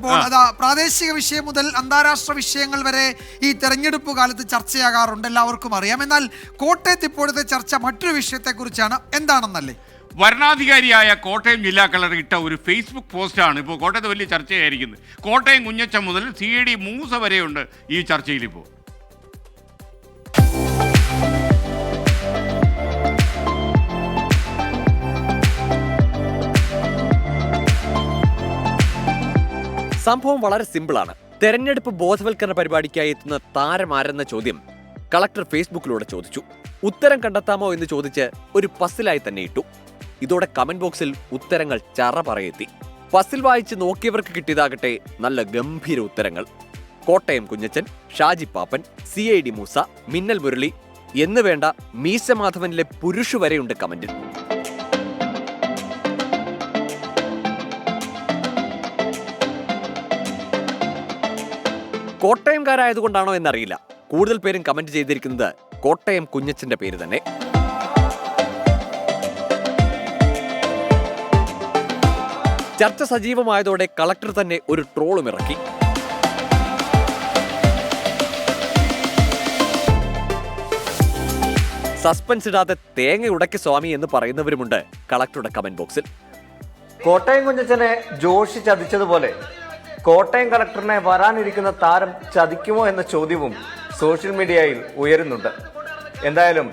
ഇപ്പോൾ അതാ പ്രാദേശിക വിഷയം മുതൽ അന്താരാഷ്ട്ര വിഷയങ്ങൾ വരെ ഈ തെരഞ്ഞെടുപ്പ് കാലത്ത് ചർച്ചയാകാറുണ്ട്, എല്ലാവർക്കും അറിയാം. എന്നാൽ കോട്ടയത്ത് ഇപ്പോഴത്തെ ചർച്ച മറ്റൊരു വിഷയത്തെക്കുറിച്ചാണ്. എന്താണെന്നല്ലേ? വരണാധികാരിയായ കോട്ടയം ജില്ലാ കളക്ടർ ഇട്ട ഒരു ഫേസ്ബുക്ക് പോസ്റ്റാണ് ഇപ്പോൾ കോട്ടയത്ത് വലിയ ചർച്ചയായിരിക്കുന്നത്. കോട്ടയം കുഞ്ഞച്ചൻ മുതൽ CID മൂസ വരെയുണ്ട് ഈ ചർച്ചയിലിപ്പോൾ. സംഭവം വളരെ സിമ്പിളാണ്. തെരഞ്ഞെടുപ്പ് ബോധവൽക്കരണ പരിപാടിക്കായി എത്തുന്ന താരമാരെന്ന ചോദ്യം കളക്ടർ ഫേസ്ബുക്കിലൂടെ ചോദിച്ചു. ഉത്തരം കണ്ടെത്താമോ എന്ന് ചോദിച്ച് ഒരു പസിലായി തന്നെ ഇട്ടു. ഇതോടെ കമന്റ് ബോക്സിൽ ഉത്തരങ്ങൾ ചറ പറയെത്തി. പസിൽ വായിച്ച് നോക്കിയവർക്ക് കിട്ടിയതാകട്ടെ നല്ല ഗംഭീര ഉത്തരങ്ങൾ. കോട്ടയം കുഞ്ഞച്ചൻ, ഷാജി പാപ്പൻ, CID മൂസ, മിന്നൽ മുരളി എന്ന് വേണ്ട മീശ മാധവനിലെ പുരുഷു വരെയുണ്ട് കമന്റിൽ. കോട്ടയംകാരായതുകൊണ്ടാണോ എന്നറിയില്ല, കൂടുതൽ പേരും കമന്റ് ചെയ്തിരിക്കുന്നത് കോട്ടയം കുഞ്ഞച്ചന്റെ പേര് തന്നെ. ചർച്ച സജീവമായതോടെ കളക്ടർ തന്നെ ഒരു ട്രോളും ഇറക്കി. സസ്പെൻസ് ഇടാതെ തേങ്ങ ഉടക്കി സ്വാമി എന്ന് പറയുന്നവരുമുണ്ട് കളക്ടറുടെ കമന്റ് ബോക്സിൽ. കോട്ടയം കുഞ്ഞച്ചനെ ജോഷി ചതിച്ചതുപോലെ കോട്ടയം കളക്ടറിനെ വരാനിരിക്കുന്ന താരം ചതിക്കുമോ എന്ന ചോദ്യവും സോഷ്യൽ മീഡിയയിൽ ഉയരുന്നുണ്ട്. എന്തായാലും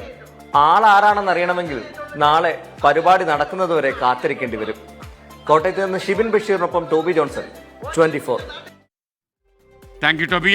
ആളാരാണെന്ന് അറിയണമെങ്കിൽ നാളെ പരിപാടി നടക്കുന്നതുവരെ കാത്തിരിക്കേണ്ടി വരും. കോട്ടയത്ത് നിന്ന് ഷിബിൻ ബഷീറിനൊപ്പം Toby Johnson, 24. Thank you Toby.